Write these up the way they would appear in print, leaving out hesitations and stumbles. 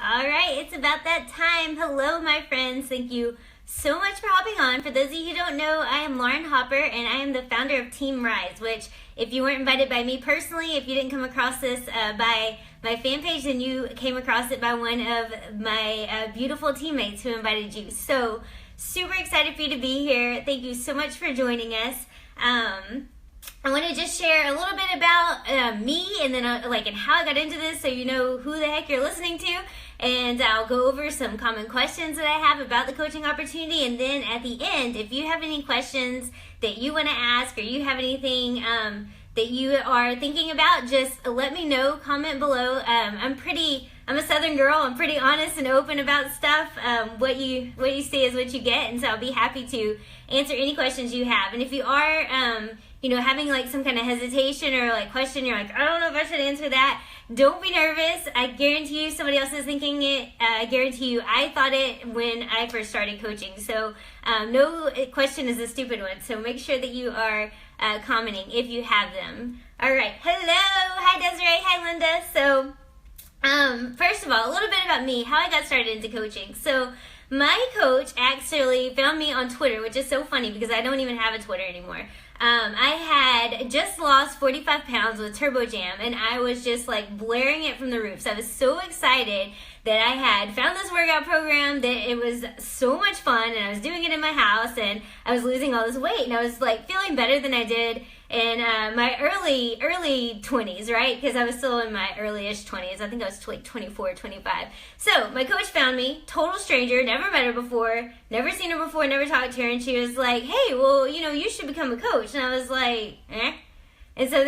All right, it's about that time. Hello, my friends. Thank you so much for hopping on. For those of you who don't know, I am Lauren Hopper, and I am the founder of Team Rise, which, if you weren't invited by me personally, if you didn't come across this by my fan page, then you came across it by one of my beautiful teammates who invited you. So, super excited for you to be here. Thank you so much for joining us. I want to just share a little bit about me and then and how I got into this, so you know who the heck you're listening to. And I'll go over some common questions that I have about the coaching opportunity. And then at the end, if you have any questions that you want to ask, or you have anything that you are thinking about, just let me know. Comment below. I'm a Southern girl. I'm pretty honest and open about stuff. What you see is what you get, and so I'll be happy to answer any questions you have. And if you are having like some kind of hesitation or like question, you're like, I don't know if I should answer that, don't be nervous. I guarantee you somebody else is thinking it. I guarantee you I thought it when I first started coaching. So no question is a stupid one. So make sure that you are commenting if you have them. All right. Hello. Hi, Desiree. Hi, Linda. So first of all, a little bit about me, how I got started into coaching. So my coach actually found me on Twitter, which is so funny because I don't even have a Twitter anymore. I had just lost 45 pounds with Turbo Jam, and I was just like blaring it from the roofs. I was so excited that I had found this workout program, that it was so much fun, and I was doing it in my house, and I was losing all this weight, and I was like feeling better than I did in my early 20s, right? Because I was still in my early-ish 20s. I think I was like 24, 25. So my coach found me, total stranger, never met her before, never seen her before, never talked to her, and she was like, hey, well, you should become a coach. And I was like, eh? And so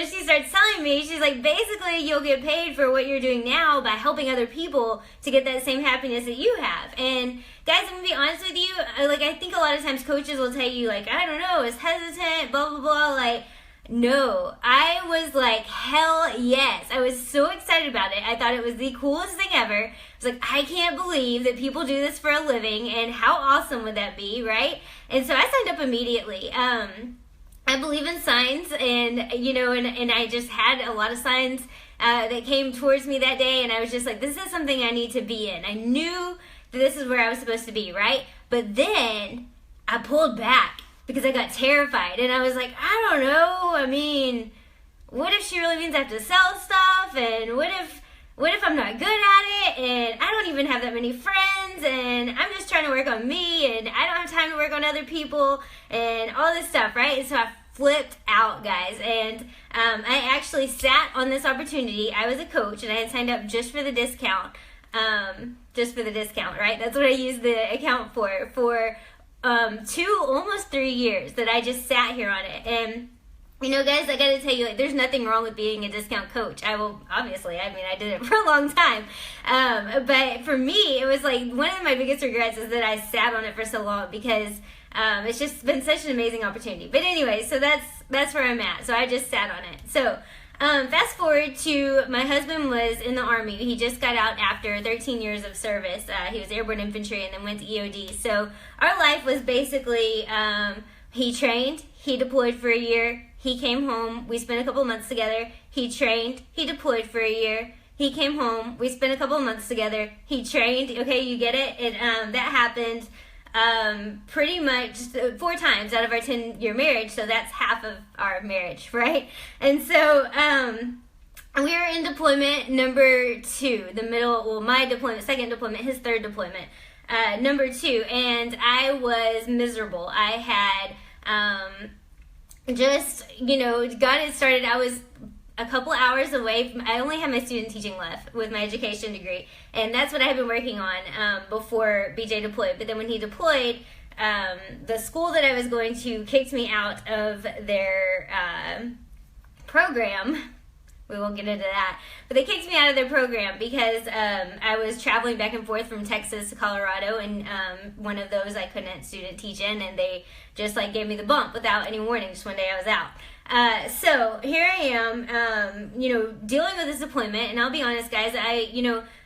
she starts telling me, she's like, basically you'll get paid for what you're doing now by helping other people to get that same happiness that you have. And guys, I'm gonna be honest with you, I think a lot of times coaches will tell you, like, I don't know, it's hesitant, blah blah blah. Like, no, I was like, hell yes. I was so excited about it. I thought it was the coolest thing ever. I was like, I can't believe that people do this for a living, and how awesome would that be, right? And so I signed up immediately. I believe in signs, and and I just had a lot of signs that came towards me that day, and I was just like, this is something I need to be in. I knew that this is where I was supposed to be, right? But then I pulled back because I got terrified, and I was like, I don't know. I mean, what if she really means I have to sell stuff, and what if I'm not good at it, and I don't even have that many friends, and I'm just trying to work on me, and I don't have time to work on other people, and all this stuff, right? And so I flipped out, guys, and I actually sat on this opportunity. I was a coach, and I had signed up just for the discount, right? That's what I used the account for 2, almost 3 years that I just sat here on it. And guys, I gotta tell you, like, there's nothing wrong with being a discount coach. I did it for a long time. But for me, it was like one of my biggest regrets is that I sat on it for so long, because it's just been such an amazing opportunity. But anyway, so that's where I'm at. So I just sat on it. So fast forward to my husband was in the Army. He just got out after 13 years of service. He was airborne infantry and then went to EOD. So our life was basically, he trained, he deployed for a year, he came home, we spent a couple months together, he trained, he deployed for a year, he came home, we spent a couple months together, he trained, okay, you get it? And that happened pretty much 4 times out of our 10-year marriage, so that's half of our marriage, right? And so we were in deployment number 2, my deployment, second deployment, his third deployment, number 2, and I was miserable. I had got it started. I was a couple hours away I only had my student teaching left with my education degree, and that's what I had been working on before BJ deployed. But then when he deployed, the school that I was going to kicked me out of their program. We won't get into that, but they kicked me out of their program because I was traveling back and forth from Texas to Colorado, and one of those I couldn't student teach in, and they just like gave me the bump without any warning. Just one day I was out. So here I am, dealing with this deployment, and I'll be honest, guys, I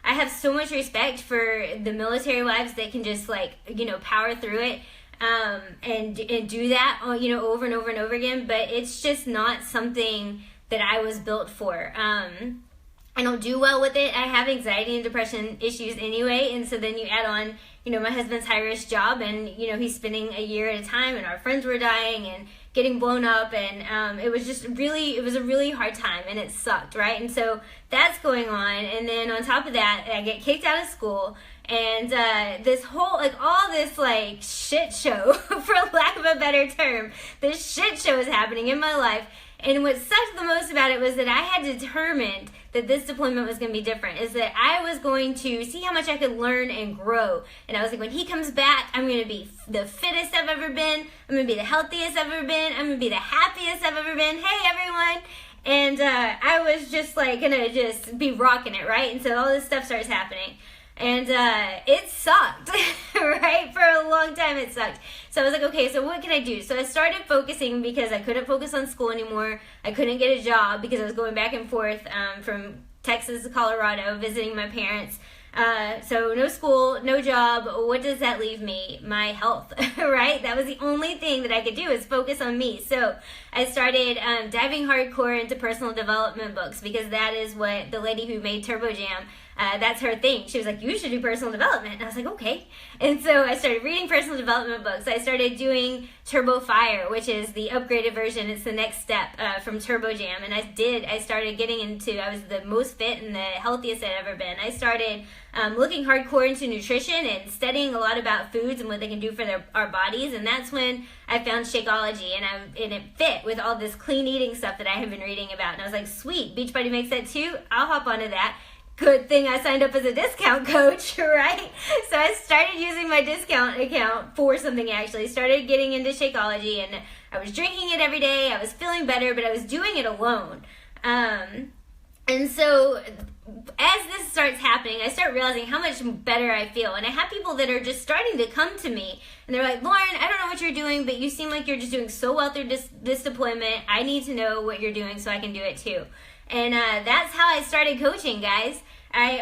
have so much respect for the military wives that can just power through it, and do that, over and over and over again, but it's just not something that I was built for. I don't do well with it. I have anxiety and depression issues anyway, and so then you add on, my husband's high-risk job, and, he's spending a year at a time, and our friends were dying and getting blown up, and it was a really hard time, and it sucked, right? And so that's going on, and then on top of that, I get kicked out of school, and this whole, all this, shit show, for lack of a better term, this shit show is happening in my life. And what sucked the most about it was that I had determined that this deployment was going to be different, is that I was going to see how much I could learn and grow. And I was like, when he comes back, I'm going to be the fittest I've ever been. I'm going to be the healthiest I've ever been. I'm going to be the happiest I've ever been. Hey, everyone. And I was just going to just be rocking it, right? And so all this stuff starts happening. And it sucked, right? For a long time it sucked. So I was like, okay, so what can I do? So I started focusing because I couldn't focus on school anymore. I couldn't get a job because I was going back and forth from Texas to Colorado visiting my parents. So no school, no job. What does that leave me? My health, right? That was the only thing that I could do, is focus on me. So I started diving hardcore into personal development books, because that is what the lady who made Turbo Jam, that's her thing. She was like, you should do personal development. And I was like, okay. And so I started reading personal development books. I started doing Turbo Fire, which is the upgraded version. It's the next step from Turbo Jam. And I started getting into, I was the most fit and the healthiest I'd ever been. I started looking hardcore into nutrition and studying a lot about foods and what they can do for our bodies. And that's when I found Shakeology, and it fit with all this clean eating stuff that I had been reading about. And I was like, sweet, Beachbody makes that too. I'll hop onto that. Good thing I signed up as a discount coach, right? So I started using my discount account for something, actually. Started getting into Shakeology, and I was drinking it every day. I was feeling better, but I was doing it alone. And so as this starts happening, I start realizing how much better I feel. And I have people that are just starting to come to me, and they're like, Lauren, I don't know what you're doing, but you seem like you're just doing so well through this deployment. I need to know what you're doing so I can do it too. And that's how I started coaching, guys. I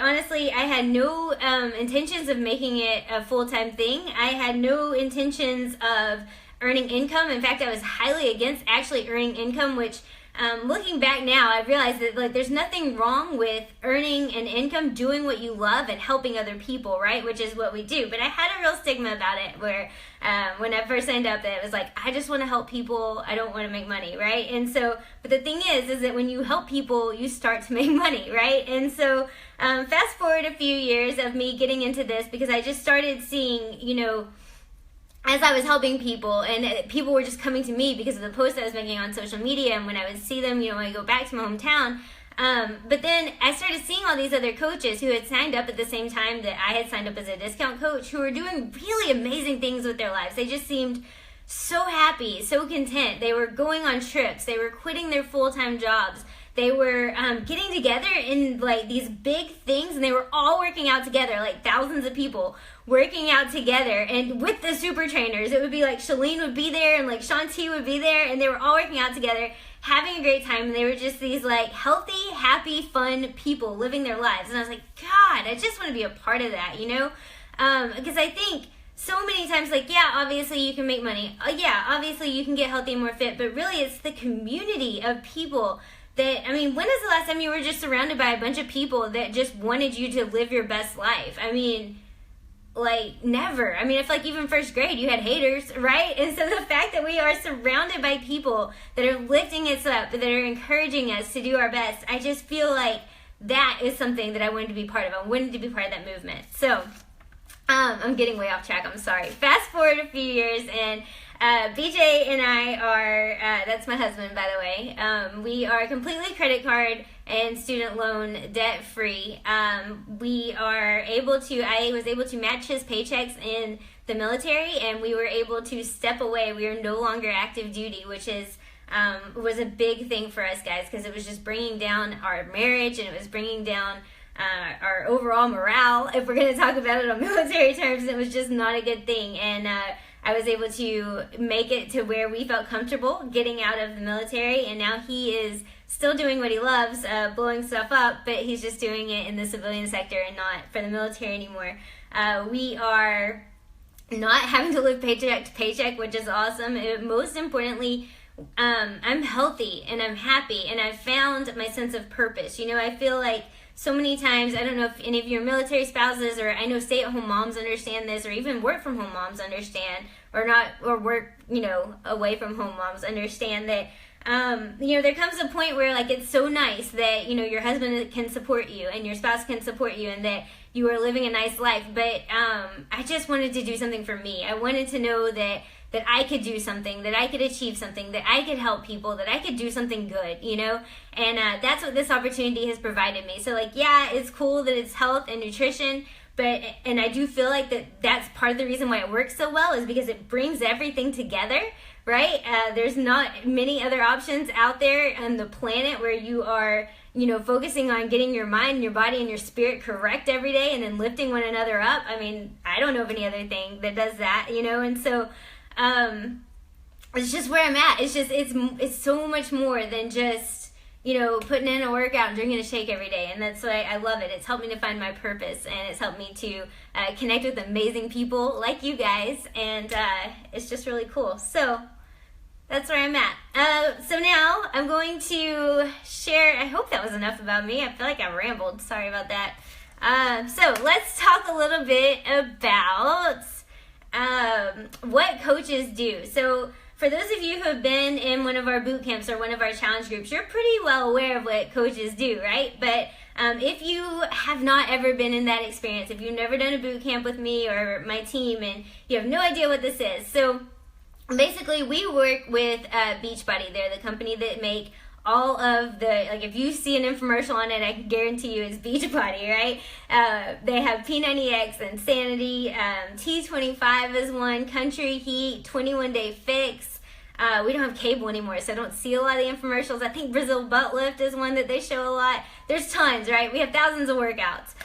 had no intentions of making it a full-time thing. I had no intentions of earning income. In fact, I was highly against actually earning income, which looking back now, I realized that there's nothing wrong with earning an income, doing what you love, and helping other people, right? Which is what we do. But I had a real stigma about it, where when I first signed up, it was like, I just want to help people. I don't want to make money, right? And so, but the thing is that when you help people, you start to make money, right? And so fast forward a few years of me getting into this, because I just started seeing, as I was helping people, and people were just coming to me because of the posts I was making on social media, and when I would see them, when I go back to my hometown. But then I started seeing all these other coaches who had signed up at the same time that I had signed up as a discount coach, who were doing really amazing things with their lives. They just seemed so happy, so content. They were going on trips. They were quitting their full-time jobs. They were getting together in these big things, and they were all working out together, thousands of people working out together. And with the super trainers, it would be Shalene would be there, and Shanti would be there, and they were all working out together, having a great time. And they were just these healthy, happy, fun people living their lives. And I was like, God, I just want to be a part of that, because I think so many times, yeah, obviously you can make money. Yeah, obviously you can get healthy and more fit, but really it's the community of people that, when is the last time you were just surrounded by a bunch of people that just wanted you to live your best life? Never. I feel even first grade you had haters, right? And so the fact that we are surrounded by people that are lifting us up, that are encouraging us to do our best, I just feel like that is something that I wanted to be part of. I wanted to be part of that movement. So I'm getting way off track. I'm sorry. Fast forward a few years, and BJ and I are, that's my husband, by the way, we are completely credit card and student loan debt free. We are able to, I was able to match his paychecks in the military, and we were able to step away. We are no longer active duty, which is was a big thing for us, guys, because it was just bringing down our marriage, and it was bringing down our overall morale, if we're going to talk about it on military terms. It was just not a good thing. And I was able to make it to where we felt comfortable getting out of the military, and now he is still doing what he loves, blowing stuff up, but he's just doing it in the civilian sector and not for the military anymore. We are not having to live paycheck to paycheck, which is awesome. Most importantly, I'm healthy and I'm happy, and I've found my sense of purpose. I feel like so many times, I don't know if any of your military spouses, or I know stay-at-home moms understand this, or even work-from-home moms understand, or work, away from home moms understand that, there comes a point where, like, it's so nice that, your husband can support you and your spouse can support you and that you are living a nice life. But I just wanted to do something for me. I wanted to know that I could do something, that I could achieve something, that I could help people, that I could do something good, And that's what this opportunity has provided me. So, like, yeah, it's cool that it's health and nutrition, and I do feel like that's part of the reason why it works so well, is because it brings everything together, right? There's not many other options out there on the planet where you are, focusing on getting your mind, your body, and your spirit correct every day, and then lifting one another up. I mean, I don't know of any other thing that does that, and so it's just where I'm at. It's just, it's so much more than just, putting in a workout and drinking a shake every day. And that's why I love it. It's helped me to find my purpose, and it's helped me to connect with amazing people like you guys. And it's just really cool. So that's where I'm at. So now I'm going to share, I hope that was enough about me. I feel like I rambled. Sorry about that. So let's talk a little bit about what coaches do. So for those of you who have been in one of our boot camps or one of our challenge groups, you're pretty well aware of what coaches do, right? But if you have not ever been in that experience, if you've never done a boot camp with me or my team and you have no idea what this is, so basically we work with Beachbody. They're the company that make all of the, like, if you see an infomercial on it, I can guarantee you it's Beachbody, right? They have P90X, Insanity, T25 is one, Country Heat, 21 Day Fix. We don't have cable anymore, so I don't see a lot of the infomercials. I think Brazil Butt Lift is one that they show a lot. There's tons, right? We have thousands of workouts.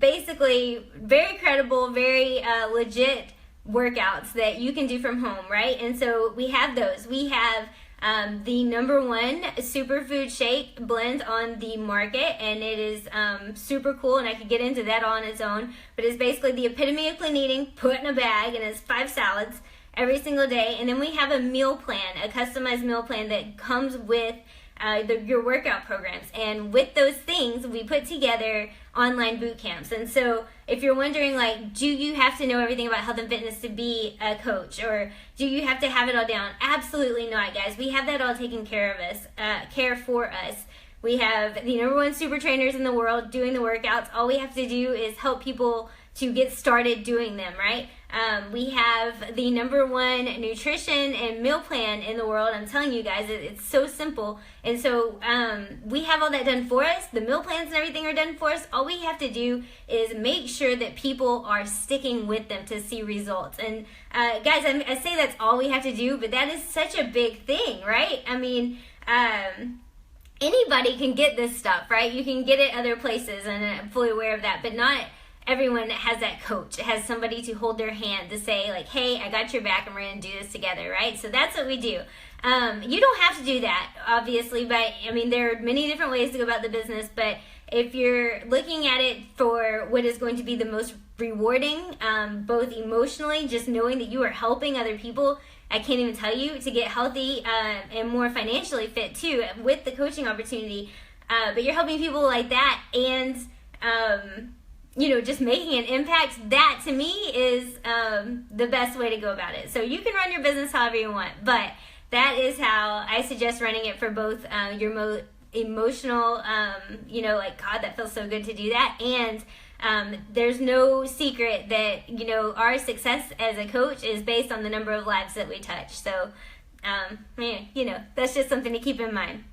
Basically, very credible, very legit workouts that you can do from home, right? And so we have those. We have the #1 superfood shake blend on the market, and it is super cool, and I could get into that on its own, but it's basically the epitome of clean eating put in a bag, and it's 5 salads every single day. And then we have a meal plan, a customized meal plan that comes with your workout programs, and with those things we put together online boot camps. And so if you're wondering, like, do you have to know everything about health and fitness to be a coach, or do you have to have it all down? Absolutely not, guys. We have that all taken care for us. We have the #1 super trainers in the world doing the workouts. All we have to do is help people to get started doing them, right? We have the #1 nutrition and meal plan in the world. I'm telling you guys, it's so simple. And so we have all that done for us. The meal plans and everything are done for us. All we have to do is make sure that people are sticking with them to see results. And guys, I say that's all we have to do, but that is such a big thing, right? I mean, anybody can get this stuff, right? You can get it other places, and I'm fully aware of that, but not everyone has that coach, has somebody to hold their hand to say, like, hey, I got your back and we're going to do this together, right? So that's what we do. You don't have to do that, obviously, but I mean, there are many different ways to go about the business, but if you're looking at it for what is going to be the most rewarding, both emotionally, just knowing that you are helping other people, I can't even tell you, to get healthy and more financially fit too with the coaching opportunity, but you're helping people like that, and just making an impact. That to me is the best way to go about it. So you can run your business however you want, but that is how I suggest running it for both your emotional, like, God, that feels so good to do that. And there's no secret that, our success as a coach is based on the number of lives that we touch. So, that's just something to keep in mind.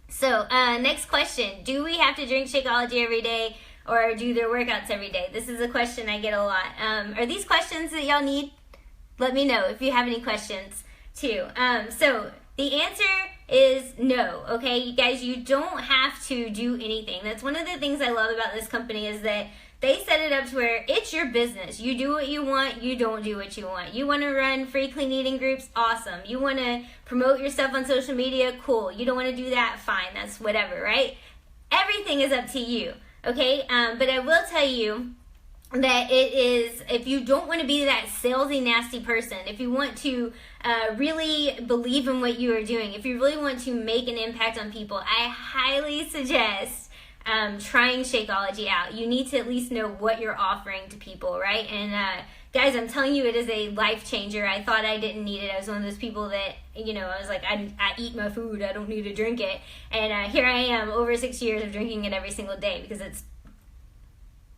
So, next question. Do we have to drink Shakeology every day, or do their workouts every day? This is a question I get a lot. Are these questions that y'all need? Let me know if you have any questions too. So the answer is no, okay? You guys, you don't have to do anything. That's one of the things I love about this company, is that they set it up to where it's your business. You do what you want, you don't do what you want. You want to run free clean eating groups? Awesome. You want to promote yourself on social media? Cool. You don't want to do that? Fine. That's whatever, right? Everything is up to you. Okay, but I will tell you that it is, if you don't want to be that salesy, nasty person, if you want to really believe in what you are doing, if you really want to make an impact on people, I highly suggest trying Shakeology out. You need to at least know what you're offering to people, right? And guys, I'm telling you, it is a life changer. I thought I didn't need it. I was one of those people that, I was like, I eat my food. I don't need to drink it. And here I am, over 6 years of drinking it every single day because it's,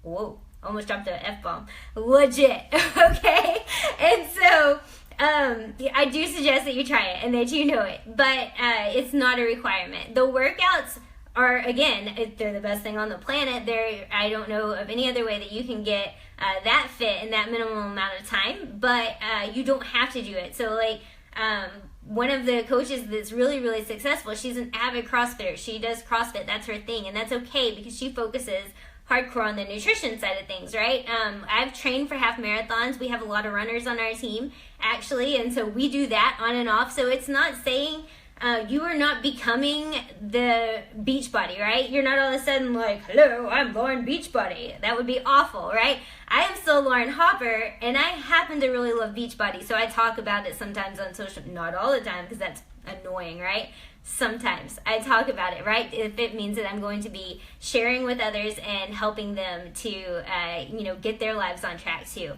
whoa, almost dropped the F-bomb. Legit, okay? And so I do suggest that you try it and that you know it, but it's not a requirement. The workouts are, again, they're the best thing on the planet. I don't know of any other way that you can get that fit in that minimum amount of time, but you don't have to do it. So, like, one of the coaches that's really, really successful, she's an avid CrossFitter. She does CrossFit. That's her thing, and that's okay because she focuses hardcore on the nutrition side of things, right? I've trained for half marathons. We have a lot of runners on our team, actually, and so we do that on and off. So it's not saying you are not becoming the Beachbody, right? You're not all of a sudden like, hello, I'm Lauren Beachbody. That would be awful, right? I am still Lauren Hopper, and I happen to really love Beachbody, so I talk about it sometimes on social, not all the time, because that's annoying, right? Sometimes I talk about it, right? If it means that I'm going to be sharing with others and helping them to, get their lives on track too.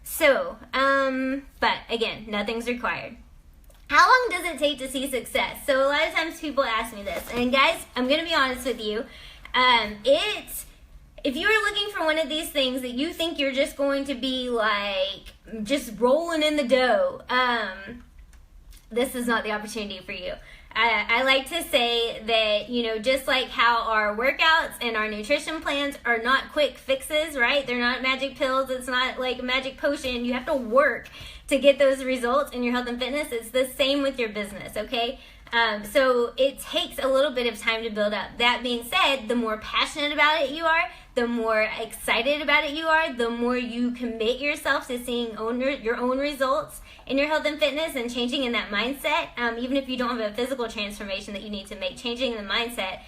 So, but again, nothing's required. How long does it take to see success? So a lot of times people ask me this, and guys, I'm going to be honest with you. If you are looking for one of these things that you think you're just going to be like just rolling in the dough, this is not the opportunity for you. I like to say that, just like how our workouts and our nutrition plans are not quick fixes, right? They're not magic pills. It's not like a magic potion. You have to work to get those results in your health and fitness. It's the same with your business, okay? So it takes a little bit of time to build up. That being said, the more passionate about it you are, the more excited about it you are, the more you commit yourself to seeing your own results in your health and fitness and changing in that mindset. Even if you don't have a physical transformation that you need to make, changing in the mindset,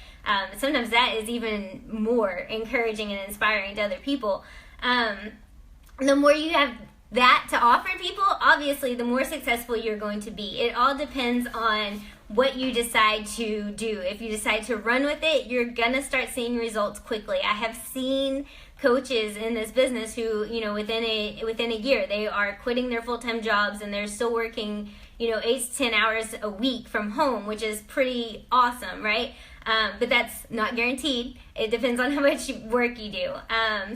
sometimes that is even more encouraging and inspiring to other people. The more you have that to offer people, obviously the more successful you're going to be. It all depends on what you decide to do. If you decide to run with it, you're gonna start seeing results quickly. I have seen coaches in this business who, within a year, they are quitting their full-time jobs and they're still working, 8 to 10 hours a week from home, which is pretty awesome, right? But that's not guaranteed. It depends on how much work you do.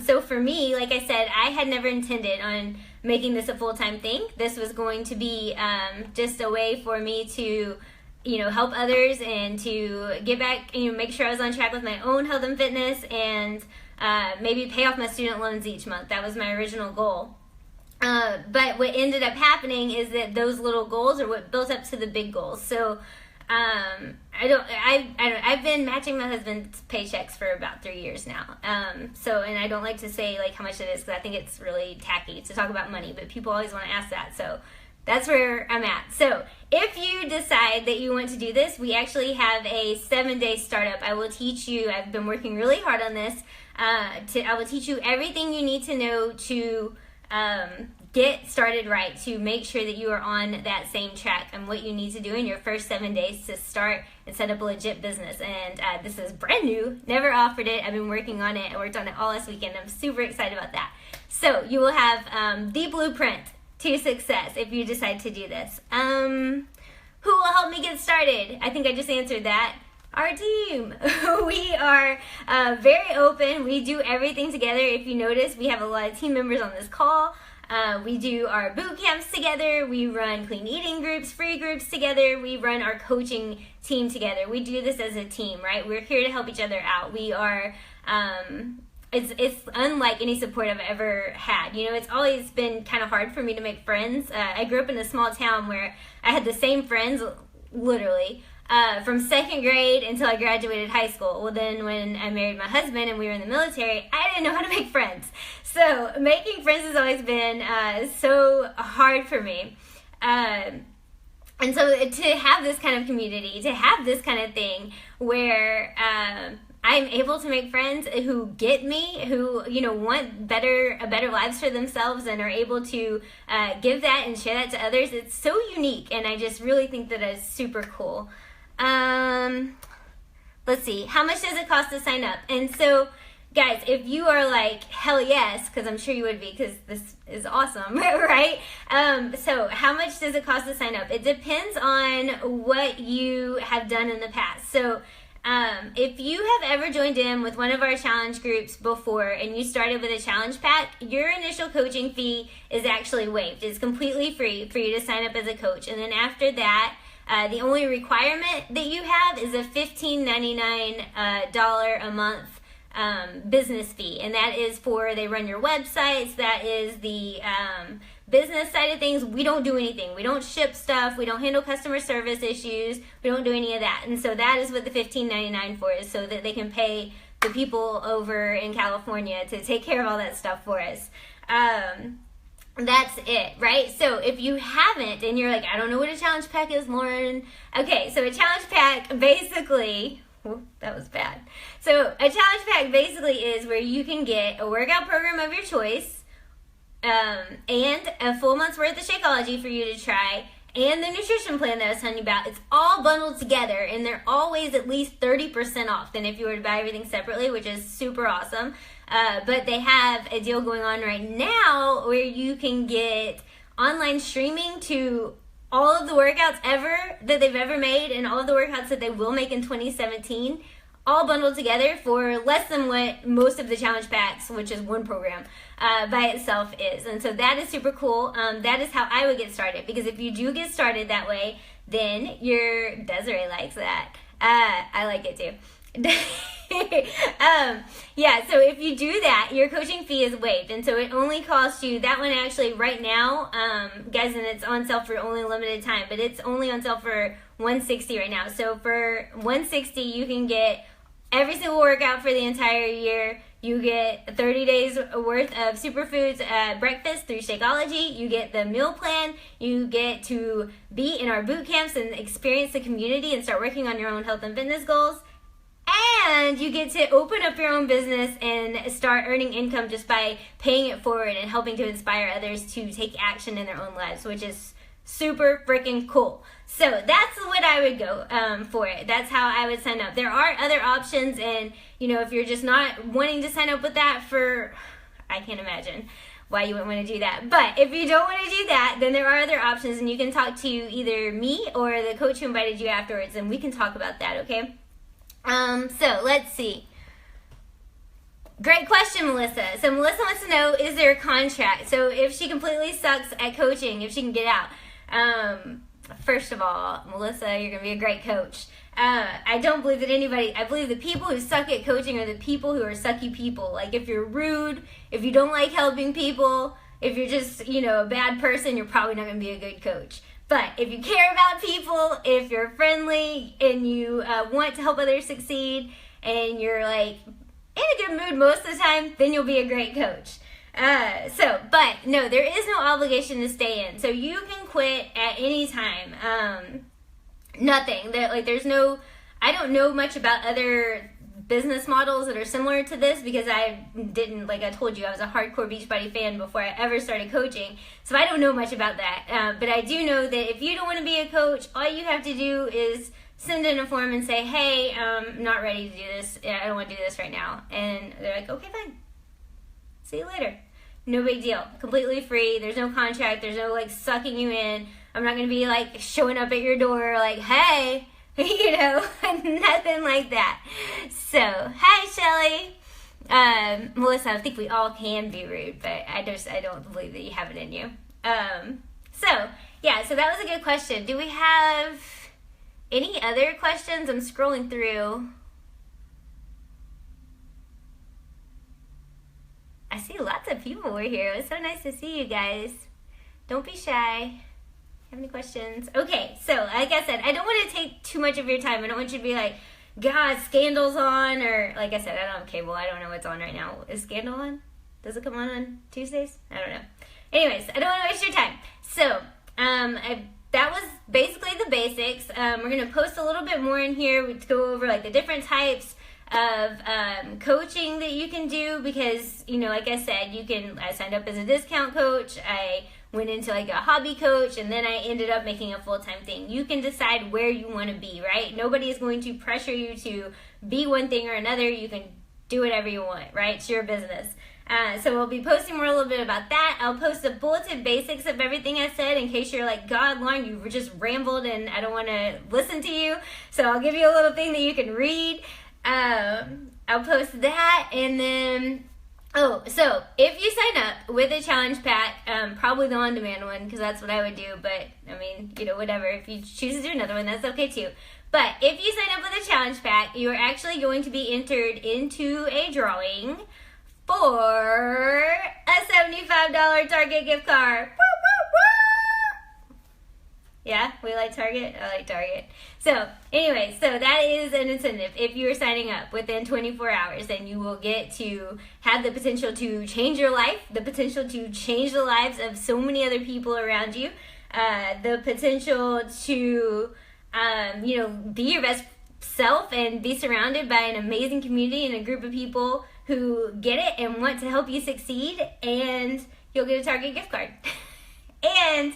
So for me, like I said, I had never intended on making this a full-time thing. This was going to be just a way for me to help others and to get back, make sure I was on track with my own health and fitness and maybe pay off my student loans each month. That was my original goal. But what ended up happening is that those little goals are what built up to the big goals. So I've been matching my husband's paychecks for about 3 years now. And I don't like to say like how much it is because I think it's really tacky to talk about money, but people always want to ask that. So that's where I'm at. So if you decide that you want to do this, we actually have a 7-day startup. I will teach you, I've been working really hard on this, I will teach you everything you need to know to get started right, to make sure that you are on that same track and what you need to do in your first 7 days to start and set up a legit business. And this is brand new, never offered it. I've been working on it. I worked on it all last weekend. I'm super excited about that. So you will have the blueprint to success if you decide to do this. Who will help me get started? I think I just answered that. Our team. We are very open. We do everything together. If you notice, we have a lot of team members on this call. We do our boot camps together. We run clean eating groups, free groups together. We run our coaching team together. We do this as a team, right? We're here to help each other out. We are, it's unlike any support I've ever had. It's always been kind of hard for me to make friends. I grew up in a small town where I had the same friends, literally, from second grade until I graduated high school. Well, then when I married my husband and we were in the military, I didn't know how to make friends. So making friends has always been so hard for me. And so to have this kind of community, to have this kind of thing where I'm able to make friends who get me, who want better lives for themselves and are able to give that and share that to others, it's so unique, and I just really think that it's super cool. let's see, how much does it cost to sign up? And so, guys, if you are like, hell yes, because I'm sure you would be, because this is awesome, right? So how much does it cost to sign up? It depends on what you have done in the past. So if you have ever joined in with one of our challenge groups before and you started with a challenge pack, your initial coaching fee is actually waived. It's completely free for you to sign up as a coach. And then after that, the only requirement that you have is a $15.99 a month business fee, and that is for, they run your websites. That is the business side of things. We don't do anything. We don't ship stuff. We don't handle customer service issues. We don't do any of that. And so that is what the $15.99 for is, so that they can pay the people over in California to take care of all that stuff for us. That's it, right? So if you haven't, and you're like, I don't know what a challenge pack is, Lauren. Okay, so a challenge pack basically, that was bad. So a challenge pack basically is where you can get a workout program of your choice, and a full month's worth of Shakeology for you to try, and the nutrition plan that I was telling you about. It's all bundled together, and they're always at least 30% off than if you were to buy everything separately, which is super awesome. But they have a deal going on right now where you can get online streaming to all of the workouts ever that they've ever made, and all of the workouts that they will make in 2017, all bundled together for less than what most of the challenge packs, which is one program, by itself is. And so that is super cool. That is how I would get started, because if you do get started that way, then Desiree likes that. I like it too. Yeah, so if you do that, your coaching fee is waived, and so it only costs you, that one actually right now, guys, and it's on sale for only a limited time, but it's only on sale for $160 right now. So for $160, you can get every single workout for the entire year. You get 30 days worth of superfoods breakfast through Shakeology. You get the meal plan. You get to be in our boot camps and experience the community and start working on your own health and fitness goals. And you get to open up your own business and start earning income just by paying it forward and helping to inspire others to take action in their own lives, which is super freaking cool. So that's what I would go for it. That's how I would sign up. There are other options, and if you're just not wanting to sign up with that, I can't imagine why you wouldn't want to do that. But if you don't want to do that, then there are other options, and you can talk to either me or the coach who invited you afterwards, and we can talk about that, okay? So let's see. Great question, Melissa. So Melissa wants to know, is there a contract? So if she completely sucks at coaching, if she can get out. First of all, Melissa, you're going to be a great coach. I don't believe that I believe the people who suck at coaching are the people who are sucky people. Like, if you're rude, if you don't like helping people, if you're just, a bad person, you're probably not going to be a good coach. But if you care about people, if you're friendly, and you want to help others succeed, and you're like in a good mood most of the time, then you'll be a great coach. But no, there is no obligation to stay in. So you can quit at any time. Nothing. There's no, I don't know much about other business models that are similar to this, because I didn't, like I told you, I was a hardcore Beachbody fan before I ever started coaching, so I don't know much about that, but I do know that if you don't want to be a coach, all you have to do is send in a form and say, hey, I'm not ready to do this, I don't want to do this right now, and they're like, okay, fine, see you later. No big deal. Completely free. There's no contract. There's no sucking you in. I'm not going to be showing up at your door like, hey, nothing like that. So, hi, Shelly. Melissa, I think we all can be rude, but I don't believe that you have it in you. So that was a good question. Do we have any other questions? I'm scrolling through. I see lots of people were here. It was so nice to see you guys. Don't be shy. Have any questions? Okay, so like I said, I don't want to take too much of your time. I don't want you to be like, God, Scandal's on, or like I said, I don't have cable. I don't know what's on right now. Is Scandal on? Does it come on Tuesdays? I don't know. Anyways, I don't want to waste your time. So, that was basically the basics. We're going to post a little bit more in here to go over the different types of coaching that you can do, because like I said, I signed up as a discount coach. I went into like a hobby coach, and then I ended up making a full-time thing. You can decide where you want to be, right? Nobody is going to pressure you to be one thing or another. You can do whatever you want, right? It's your business. So we'll be posting more a little bit about that. I'll post the bulleted basics of everything I said in case you're like, God, Lauren, you just rambled and I don't want to listen to you. So I'll give you a little thing that you can read. I'll post that, and then, so if you sign up with a challenge pack, probably the on-demand one, because that's what I would do, but, I mean, whatever. If you choose to do another one, that's okay too. But if you sign up with a challenge pack, you are actually going to be entered into a drawing for a $75 Target gift card. Woo, woo, woo! Yeah, we like Target? I like Target. So, anyway, so that is an incentive. If you are signing up within 24 hours, then you will get to have the potential to change your life, the potential to change the lives of so many other people around you, the potential to, be your best self and be surrounded by an amazing community and a group of people who get it and want to help you succeed, and you'll get a Target gift card. And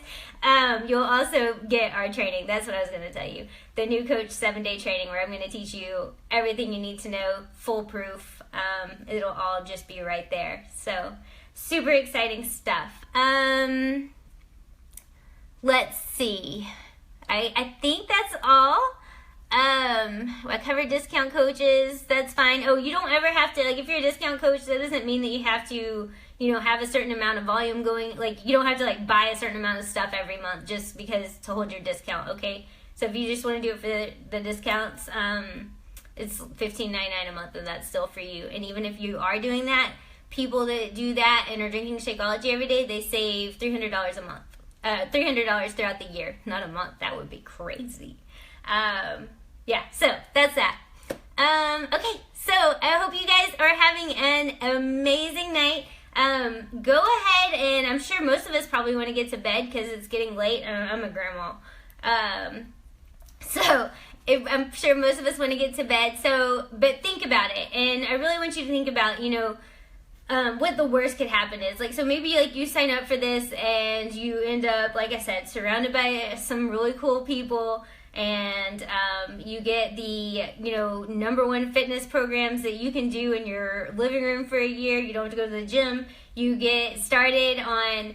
you'll also get our training. That's what I was going to tell you. The New Coach 7-day training, where I'm going to teach you everything you need to know, foolproof. It'll all just be right there. So, super exciting stuff. Let's see. I think that's all. I covered discount coaches. That's fine. Oh, you don't ever have to, like, if you're a discount coach, that doesn't mean that you have to, have a certain amount of volume going. Like, you don't have to, like, buy a certain amount of stuff every month just because to hold your discount, okay? So if you just want to do it for the discounts, it's $15.99 a month, and that's still for you. And even if you are doing that, people that do that and are drinking Shakeology every day, they save $300 a month. $300 throughout the year, not a month. That would be crazy. So that's that. Okay, so I hope you guys are having an amazing night. Go ahead, and I'm sure most of us probably want to get to bed because it's getting late. I'm a grandma. I'm sure most of us want to get to bed. But think about it, and I really want you to think about, what the worst could happen is. Like, so maybe, like, you sign up for this and you end up, like I said, surrounded by some really cool people, and you get the, #1 fitness programs that you can do in your living room for a year. You don't have to go to the gym. You get started on,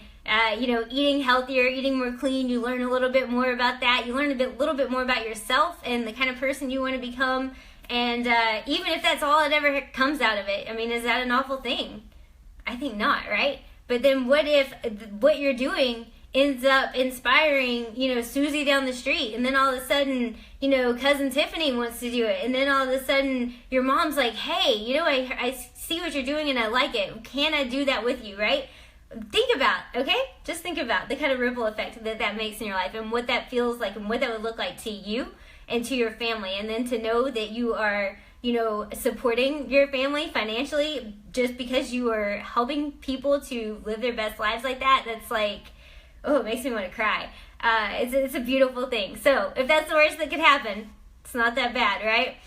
eating healthier, eating more clean. You learn a little bit more about that. You learn little bit more about yourself and the kind of person you want to become. And even if that's all that ever comes out of it, I mean, is that an awful thing? I think not, right? But then what if what you're doing ends up inspiring, Susie down the street, and then all of a sudden, cousin Tiffany wants to do it, and then all of a sudden your mom's like, hey, I see what you're doing and I like it. Can I do that with you, right? Think about, okay? Just think about the kind of ripple effect that makes in your life, and what that feels like, and what that would look like to you and to your family. And then to know that you are, supporting your family financially just because you are helping people to live their best lives like that. That's like, it makes me want to cry. It's a beautiful thing. So if that's the worst that could happen, it's not that bad, right?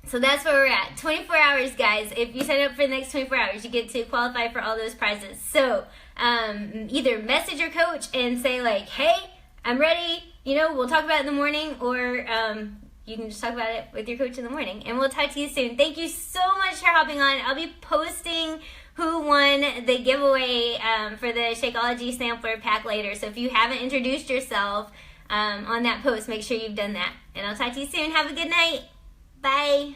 So that's where we're at. 24 hours, guys. If you sign up for the next 24 hours, you get to qualify for all those prizes. So either message your coach and say, like, hey, I'm ready. We'll talk about it in the morning, or you can just talk about it with your coach in the morning. And we'll talk to you soon. Thank you so much for hopping on. I'll be posting who won the giveaway for the Shakeology Sampler Pack later. So if you haven't introduced yourself on that post, make sure you've done that. And I'll talk to you soon. Have a good night. Bye.